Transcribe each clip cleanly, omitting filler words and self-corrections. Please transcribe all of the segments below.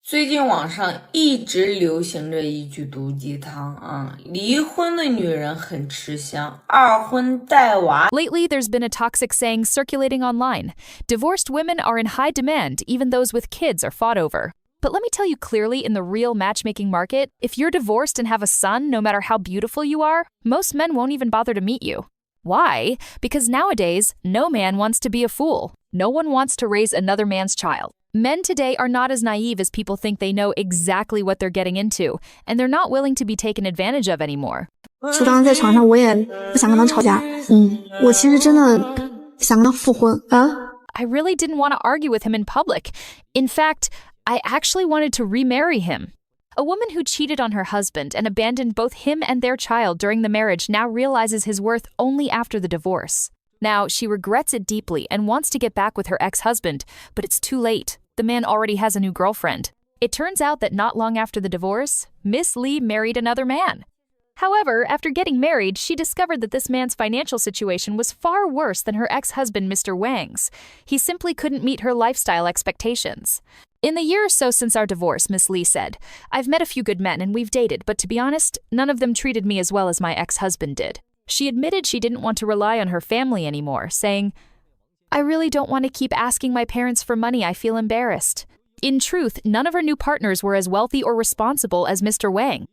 最近网上一直流行着一句毒鸡汤啊，离婚的女人很吃香，二婚带娃。Lately, there's been a toxic saying circulating online. Divorced women are in high demand, even those with kids are fought over. But let me tell you clearly, in the real matchmaking market, if you're divorced and have a son, no matter how beautiful you are, most men won't even bother to meet you. Why? Because nowadays, no man wants to be a fool. No one wants to raise another man's child. Men today are not as naive as people think they know exactly what they're getting into, and they're not willing to be taken advantage of anymore. 说当时在床上我也不想跟他吵架，我其实真的想跟他复婚啊。I really didn't want to argue with him in public. In fact, I actually wanted to remarry him. A woman who cheated on her husband and abandoned both him and their child during the marriage now realizes his worth only after the divorce. Now, she regrets it deeply and wants to get back with her ex-husband, but it's too late. The man already has a new girlfriend. It turns out that not long after the divorce, Miss Lee married another man. However, after getting married, she discovered that this man's financial situation was far worse than her ex-husband, Mr. Wang's. He simply couldn't meet her lifestyle expectations. In the year or so since our divorce, Miss Lee said, I've met a few good men and we've dated, but to be honest, none of them treated me as well as my ex-husband did. She admitted she didn't want to rely on her family anymore, saying, I really don't want to keep asking my parents for money. I feel embarrassed. In truth, none of her new partners were as wealthy or responsible as Mr. Wang.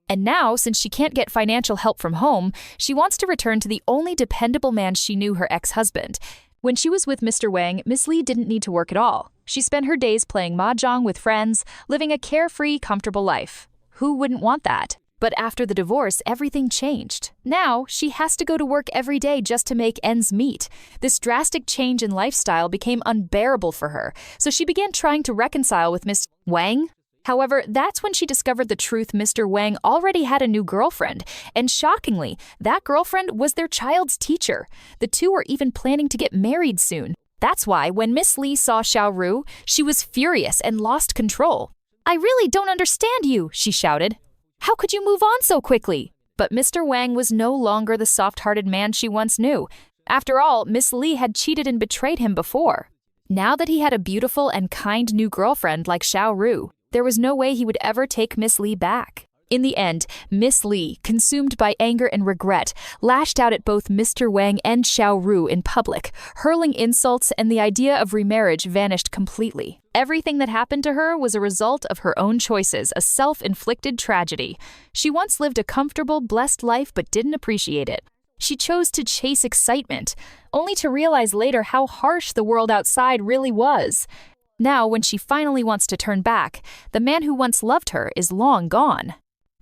And now, since she can't get financial help from home, she wants to return to the only dependable man she knew, her ex-husband. When she was with Mr. Wang, Miss Lee didn't need to work at all. She spent her days playing mahjong with friends, living a carefree, comfortable life. Who wouldn't want that? But after the divorce, everything changed. Now, she has to go to work every day just to make ends meet. This drastic change in lifestyle became unbearable for her, so she began trying to reconcile with Miss Wang. However, that's when she discovered the truth. Mr. Wang already had a new girlfriend, and shockingly, that girlfriend was their child's teacher. The two were even planning to get married soon. That's why, when Miss Lee saw Xiao Ru, she was furious and lost control. I really don't understand you, she shouted. How could you move on so quickly? But Mr. Wang was no longer the soft-hearted man she once knew. After all, Miss Lee had cheated and betrayed him before. Now that he had a beautiful and kind new girlfriend like Xiao Ru, there was no way he would ever take Miss Lee back. In the end, Miss Lee, consumed by anger and regret, lashed out at both Mr. Wang and Xiao Ru in public, hurling insults, and the idea of remarriage vanished completely. Everything that happened to her was a result of her own choices, a self-inflicted tragedy. She once lived a comfortable, blessed life but didn't appreciate it. She chose to chase excitement, only to realize later how harsh the world outside really was. Now, when she finally wants to turn back, the man who once loved her is long gone.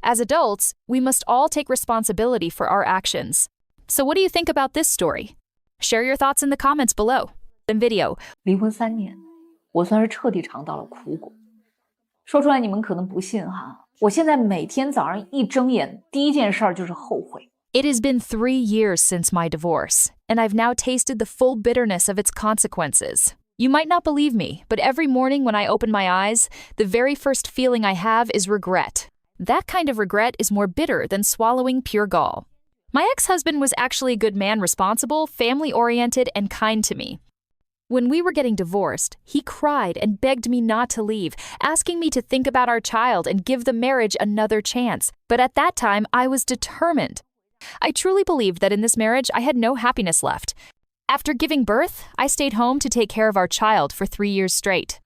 As adults, we must all take responsibility for our actions. So what do you think about this story? Share your thoughts in the comments below. In video. 离婚3年，我算是彻底尝到了苦果。说出来你们可能不信哈，我现在每天早上一睁眼，第一件事就是后悔。It has been 3 years since my divorce, and I've now tasted the full bitterness of its consequences. You might not believe me, but every morning when I open my eyes, the very first feeling I have is regret. That kind of regret is more bitter than swallowing pure gall. My ex-husband was actually a good man, responsible, family-oriented, and kind to me. When we were getting divorced, he cried and begged me not to leave, asking me to think about our child and give the marriage another chance. But at that time, I was determined. I truly believed that in this marriage, I had no happiness left. After giving birth, I stayed home to take care of our child for 3 years straight.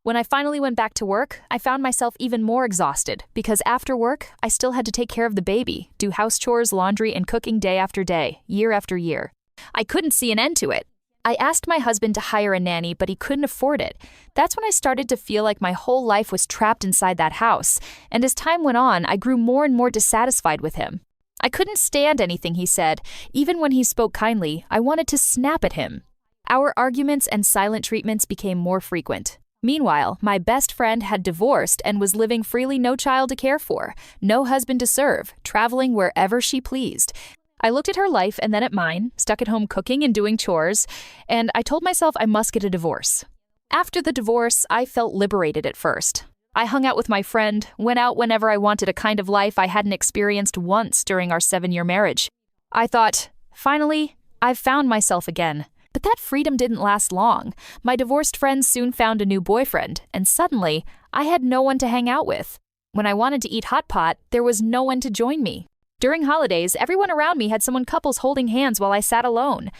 When I finally went back to work, I found myself even more exhausted because after work, I still had to take care of the baby, do house chores, laundry, and cooking day after day, year after year. I couldn't see an end to it. I asked my husband to hire a nanny, but he couldn't afford it. That's when I started to feel like my whole life was trapped inside that house, and as time went on, I grew more and more dissatisfied with him. I couldn't stand anything he said. Even when he spoke kindly, I wanted to snap at him. Our arguments and silent treatments became more frequent. Meanwhile, my best friend had divorced and was living freely, no child to care for, no husband to serve, traveling wherever she pleased. I looked at her life and then at mine, stuck at home cooking and doing chores, and I told myself I must get a divorce. After the divorce, I felt liberated at first. I hung out with my friend, went out whenever I wanted, a kind of life I hadn't experienced once during our 7-year marriage. I thought, finally, I've found myself again. But But that freedom didn't last long. My divorced friends soon found a new boyfriend, and suddenly, I had no one to hang out with. When I wanted to eat hot pot, there was no one to join me. During holidays, everyone around me had someone couples holding hands while I sat alone.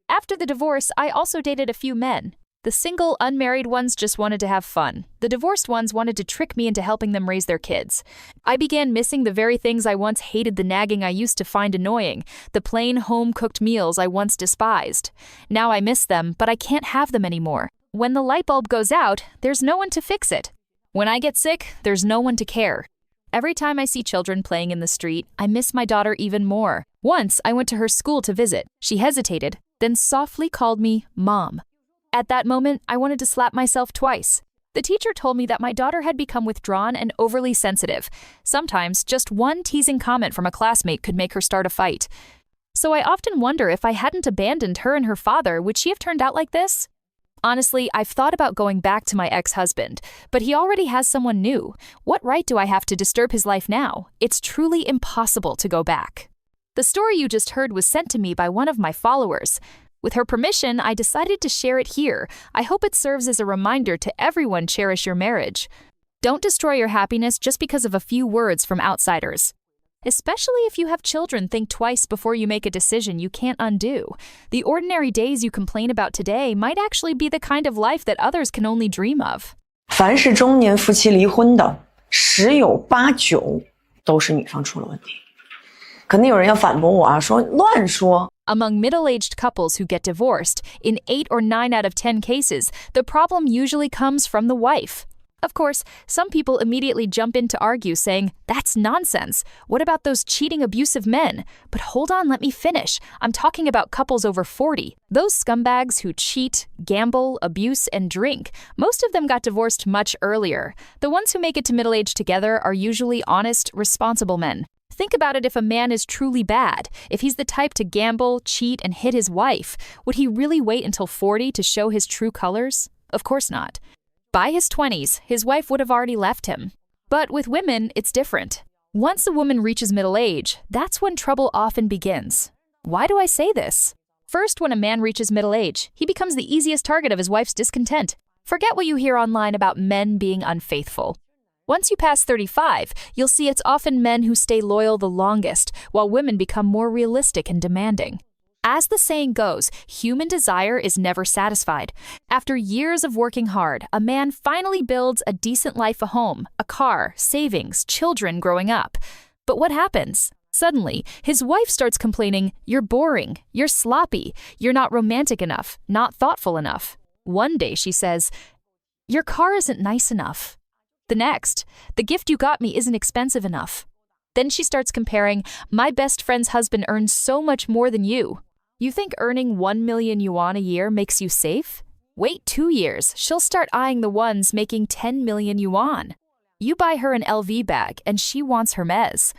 After the divorce, I also dated a few men. The single, unmarried ones just wanted to have fun. The divorced ones wanted to trick me into helping them raise their kids. I began missing the very things I once hated, the nagging I used to find annoying, the plain home-cooked meals I once despised. Now I miss them, but I can't have them anymore. When the light bulb goes out, there's no one to fix it. When I get sick, there's no one to care. Every time I see children playing in the street, I miss my daughter even more. Once, I went to her school to visit. She hesitated, then softly called me Mom. At that moment, I wanted to slap myself twice. The teacher told me that my daughter had become withdrawn and overly sensitive. Sometimes, just one teasing comment from a classmate could make her start a fight. So I often wonder if I hadn't abandoned her and her father, would she have turned out like this? Honestly, I've thought about going back to my ex-husband, but he already has someone new. What right do I have to disturb his life now? It's truly impossible to go back. The story you just heard was sent to me by one of my followers. With her permission, I decided to share it here. I hope it serves as a reminder to everyone: cherish your marriage. Don't destroy your happiness just because of a few words from outsiders. Especially if you have children, think twice before you make a decision you can't undo. The ordinary days you complain about today might actually be the kind of life that others can only dream of. 凡是中年夫妻离婚的，十有八九都是女方出了问题。可能有人要反驳我啊，说乱说。Among middle-aged couples who get divorced, in 8 or 9 out of 10 cases, the problem usually comes from the wife. Of course, some people immediately jump in to argue, saying, "That's nonsense. What about those cheating, abusive men?" But hold on, let me finish. I'm talking about couples over 40. Those scumbags who cheat, gamble, abuse, and drink. Most of them got divorced much earlier. The ones who make it to middle age together are usually honest, responsible men. Think about it: if a man is truly bad, if he's the type to gamble, cheat, and hit his wife, would he really wait until 40 to show his true colors? Of course not. By his 20s, his wife would have already left him. But with women, it's different. Once a woman reaches middle age, that's when trouble often begins. Why do I say this? First, when a man reaches middle age, he becomes the easiest target of his wife's discontent. Forget what you hear online about men being unfaithful. Once you pass 35, you'll see it's often men who stay loyal the longest, while women become more realistic and demanding. As the saying goes, human desire is never satisfied. After years of working hard, a man finally builds a decent life, a home, a car, savings, children growing up. But what happens? Suddenly, his wife starts complaining, "You're boring, you're sloppy, you're not romantic enough, not thoughtful enough." One day she says, "Your car isn't nice enough." The next, "The gift you got me isn't expensive enough." Then she starts comparing, "My best friend's husband earns so much more than you." You think earning 1 million yuan a year makes you safe? Wait 2 years, she'll start eyeing the ones making 10 million yuan. You buy her an LV bag, and she wants Hermes.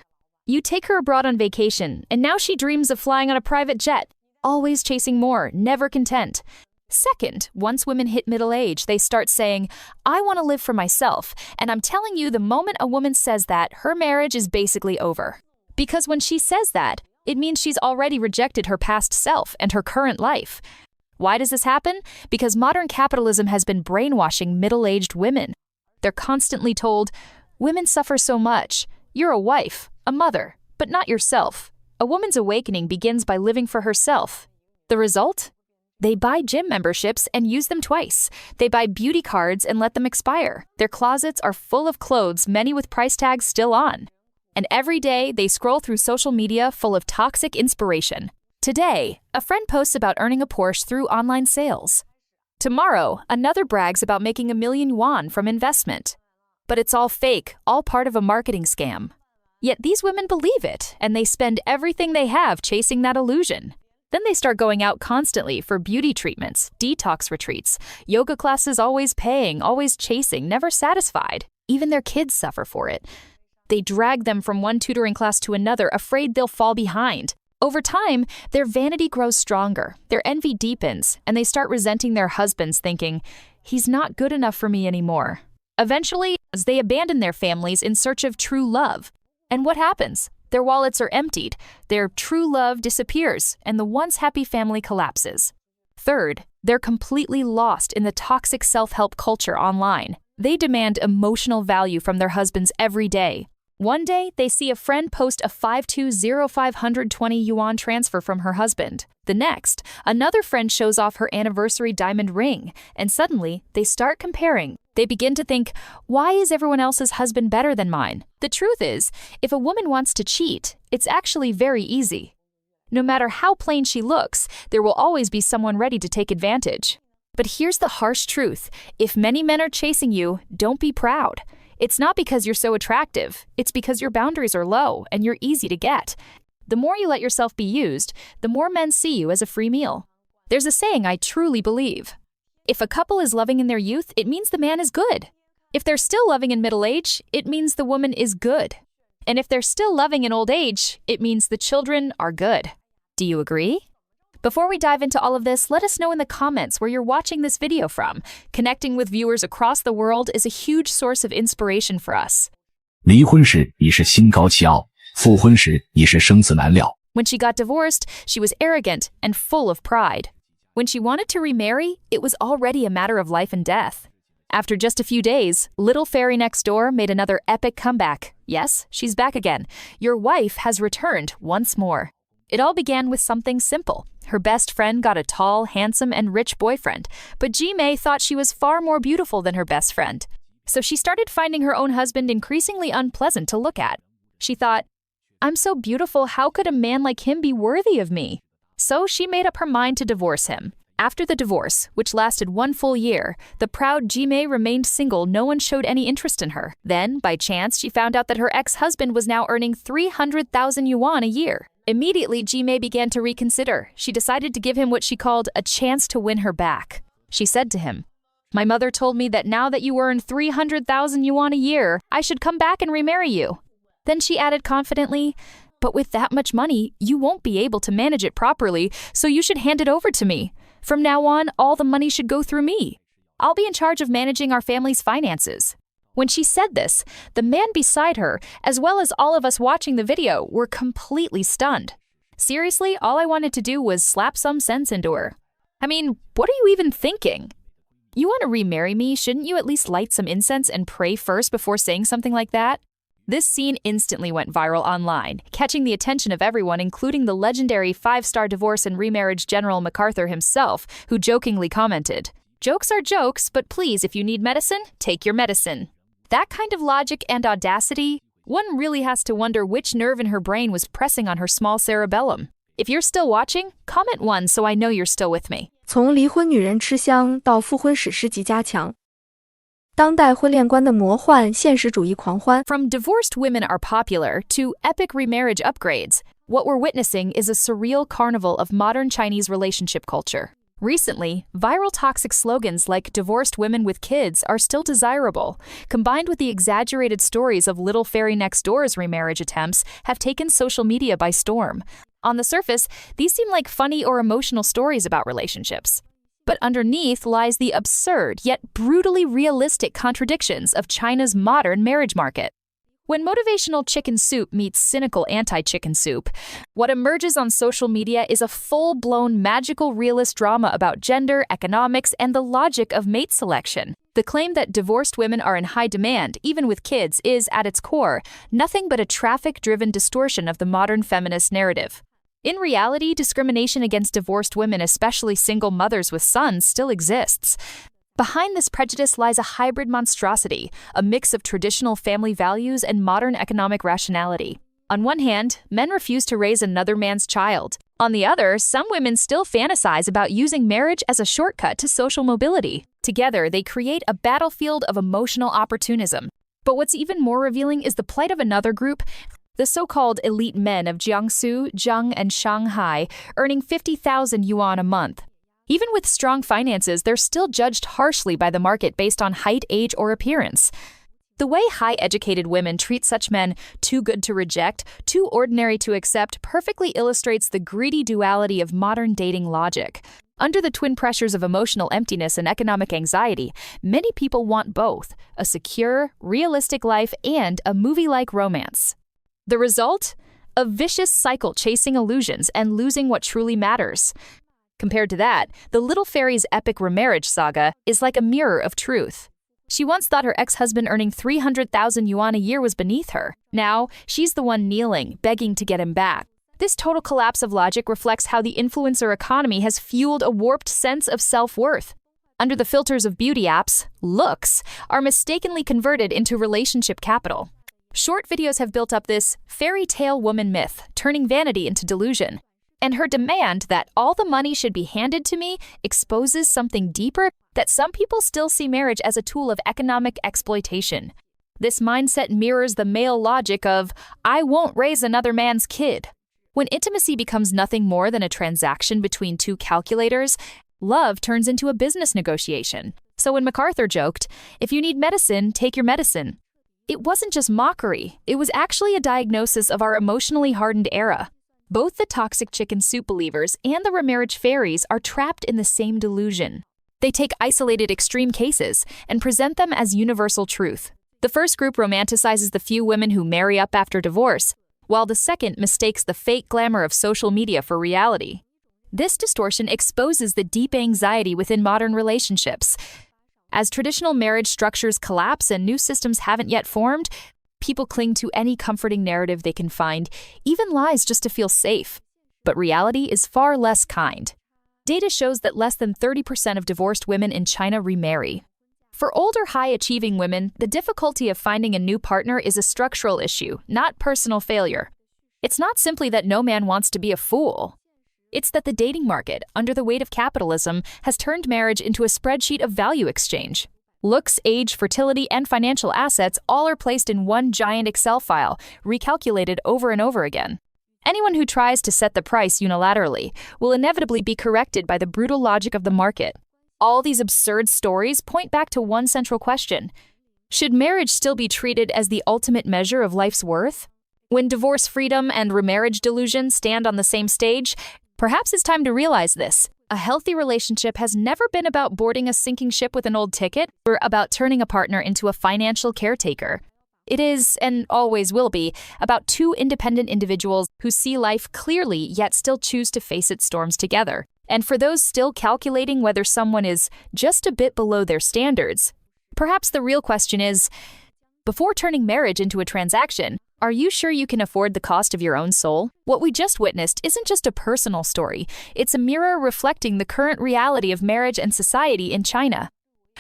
You take her abroad on vacation, and now she dreams of flying on a private jet, always chasing more, never content. Second, once women hit middle age, they start saying, "I want to live for myself," and I'm telling you, the moment a woman says that, her marriage is basically over. Because when she says that, it means she's already rejected her past self and her current life. Why does this happen? Because modern capitalism has been brainwashing middle-aged women. They're constantly told, "Women suffer so much. You're a wife, a mother, but not yourself." A woman's awakening begins by living for herself. The result? They buy gym memberships and use them twice. They buy beauty cards and let them expire. Their closets are full of clothes, many with price tags still on. And every day, they scroll through social media full of toxic inspiration. Today, a friend posts about earning a Porsche through online sales. Tomorrow, another brags about making 1 million yuan from investment. But it's all fake, all part of a marketing scam. Yet these women believe it, and they spend everything they have chasing that illusion. Then they start going out constantly for beauty treatments, detox retreats, yoga classes, always paying, always chasing, never satisfied. Even their kids suffer for it. They drag them from one tutoring class to another, afraid they'll fall behind. Over time, their vanity grows stronger, their envy deepens, and they start resenting their husbands, thinking, "He's not good enough for me anymore." Eventually, they abandon their families in search of true love. And what happens? Their wallets are emptied, their true love disappears, and the once happy family collapses. Third, they're completely lost in the toxic self-help culture online. They demand emotional value from their husbands every day. One day, they see a friend post a 520,520 yuan transfer from her husband. The next, another friend shows off her anniversary diamond ring, and suddenly, they start comparing. They begin to think, why is everyone else's husband better than mine? The truth is, if a woman wants to cheat, it's actually very easy. No matter how plain she looks, there will always be someone ready to take advantage. But here's the harsh truth. If many men are chasing you, don't be proud. It's not because you're so attractive. It's because your boundaries are low and you're easy to get. The more you let yourself be used, the more men see you as a free meal. There's a saying I truly believe. If a couple is loving in their youth, it means the man is good. If they're still loving in middle age, it means the woman is good. And if they're still loving in old age, it means the children are good. Do you agree? Before we dive into all of this, let us know in the comments where you're watching this video from. Connecting with viewers across the world is a huge source of inspiration for us. 离婚时已是心高气傲，复婚时已是生死难料。 When she got divorced, she was arrogant and full of pride. When she wanted to remarry, it was already a matter of life and death. After just a few days, Little Fairy Next Door made another epic comeback. Yes, she's back again. Your wife has returned once more. It all began with something simple. Her best friend got a tall, handsome, and rich boyfriend, but Ji-mei thought she was far more beautiful than her best friend. So she started finding her own husband increasingly unpleasant to look at. She thought, I'm so beautiful, how could a man like him be worthy of me? So she made up her mind to divorce him. After the divorce, which lasted 1 full year, the proud Ji-mei remained single. No one showed any interest in her. Then, by chance, she found out that her ex-husband was now earning 300,000 yuan a year. Immediately, Ji-mei began to reconsider. She decided to give him what she called a chance to win her back. She said to him, My mother told me that now that you earn 300,000 yuan a year, I should come back and remarry you. Then she added confidently, But with that much money, you won't be able to manage it properly, so you should hand it over to me. From now on, all the money should go through me. I'll be in charge of managing our family's finances. When she said this, the man beside her, as well as all of us watching the video, were completely stunned. Seriously, all I wanted to do was slap some sense into her. I mean, what are you even thinking? You want to remarry me? Shouldn't you at least light some incense and pray first before saying something like that? This scene instantly went viral online, catching the attention of everyone, including the legendary 5-star divorce and remarriage General MacArthur himself, who jokingly commented, Jokes are jokes, but please, if you need medicine, take your medicine. That kind of logic and audacity, one really has to wonder which nerve in her brain was pressing on her small cerebellum. If you're still watching, comment 1 so I know you're still with me. 从离婚女人吃香到复婚史诗级加强，当代婚恋观的魔幻现实主义狂欢。 From divorced women are popular to epic remarriage upgrades, what we're witnessing is a surreal carnival of modern Chinese relationship culture. Recently, viral toxic slogans like divorced women with kids are still desirable, combined with the exaggerated stories of Little Fairy Next Door's remarriage attempts, have taken social media by storm. On the surface, these seem like funny or emotional stories about relationships. But underneath lies the absurd yet brutally realistic contradictions of China's modern marriage market. When motivational chicken soup meets cynical anti-chicken soup, what emerges on social media is a full-blown magical realist drama about gender, economics, and the logic of mate selection. The claim that divorced women are in high demand, even with kids, is, at its core, nothing but a traffic-driven distortion of the modern feminist narrative. In reality, discrimination against divorced women, especially single mothers with sons, still exists. Behind this prejudice lies a hybrid monstrosity, a mix of traditional family values and modern economic rationality. On one hand, men refuse to raise another man's child. On the other, some women still fantasize about using marriage as a shortcut to social mobility. Together, they create a battlefield of emotional opportunism. But what's even more revealing is the plight of another group, the so-called elite men of Jiangsu, Zheng, and Shanghai, earning 50,000 yuan a month. Even with strong finances, they're still judged harshly by the market based on height, age, or appearance. The way high-educated women treat such men, too good to reject, too ordinary to accept, perfectly illustrates the greedy duality of modern dating logic. Under the twin pressures of emotional emptiness and economic anxiety, many people want both, a secure, realistic life and a movie-like romance. The result? A vicious cycle chasing illusions and losing what truly matters. Compared to that, the little fairy's epic remarriage saga is like a mirror of truth. She once thought her ex-husband earning 300,000 yuan a year was beneath her. Now, she's the one kneeling, begging to get him back. This total collapse of logic reflects how the influencer economy has fueled a warped sense of self-worth. Under the filters of beauty apps, looks are mistakenly converted into relationship capital. Short videos have built up this fairy tale woman myth, turning vanity into delusion. And her demand that all the money should be handed to me exposes something deeper, that some people still see marriage as a tool of economic exploitation. This mindset mirrors the male logic of, I won't raise another man's kid. When intimacy becomes nothing more than a transaction between two calculators, love turns into a business negotiation. So when MacArthur joked, if you need medicine, take your medicine, it wasn't just mockery, it was actually a diagnosis of our emotionally hardened era. Both the toxic chicken soup believers and the remarriage fairies are trapped in the same delusion. They take isolated extreme cases and present them as universal truth. The first group romanticizes the few women who marry up after divorce, while the second mistakes the fake glamour of social media for reality. This distortion exposes the deep anxiety within modern relationships. As traditional marriage structures collapse and new systems haven't yet formed, people cling to any comforting narrative they can find, even lies just to feel safe. But reality is far less kind. Data shows that less than 30% of divorced women in China remarry. For older, high-achieving women, the difficulty of finding a new partner is a structural issue, not personal failure. It's not simply that no man wants to be a fool. It's that the dating market, under the weight of capitalism, has turned marriage into a spreadsheet of value exchange. Looks, age, fertility, and financial assets all are placed in one giant Excel file, recalculated over and over again. Anyone who tries to set the price unilaterally will inevitably be corrected by the brutal logic of the market. All these absurd stories point back to one central question. Should marriage still be treated as the ultimate measure of life's worth? When divorce freedom and remarriage delusion stand on the same stage, perhaps it's time to realize this. A healthy relationship has never been about boarding a sinking ship with an old ticket or about turning a partner into a financial caretaker. It is, and always will be, about two independent individuals who see life clearly yet still choose to face its storms together. And for those still calculating whether someone is just a bit below their standards, perhaps the real question is, before turning marriage into a transaction, are you sure you can afford the cost of your own soul? What we just witnessed isn't just a personal story. It's a mirror reflecting the current reality of marriage and society in China.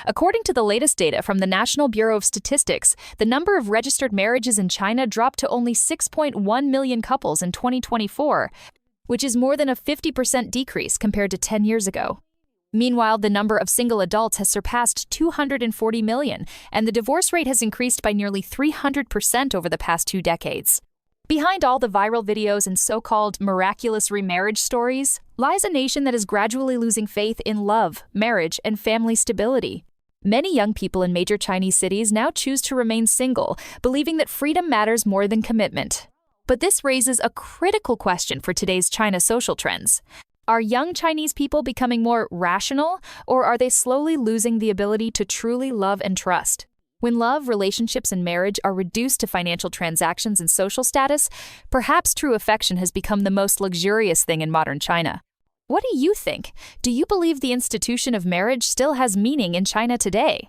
According to the latest data from the National Bureau of Statistics, the number of registered marriages in China dropped to only 6.1 million couples in 2024, which is more than a 50% decrease compared to 10 years ago. Meanwhile, the number of single adults has surpassed 240 million, and the divorce rate has increased by nearly 300% over the past 2 decades. Behind all the viral videos and so-called miraculous remarriage stories lies a nation that is gradually losing faith in love, marriage, and family stability. Many young people in major Chinese cities now choose to remain single, believing that freedom matters more than commitment. But this raises a critical question for today's China social trends. Are young Chinese people becoming more rational, or are they slowly losing the ability to truly love and trust? When love, relationships, and marriage are reduced to financial transactions and social status, perhaps true affection has become the most luxurious thing in modern China. What do you think? Do you believe the institution of marriage still has meaning in China today?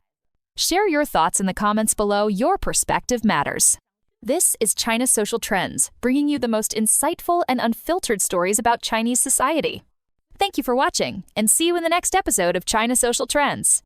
Share your thoughts in the comments below. Your perspective matters. This is China Social Trends, bringing you the most insightful and unfiltered stories about Chinese society. Thank you for watching, and see you in the next episode of China Social Trends.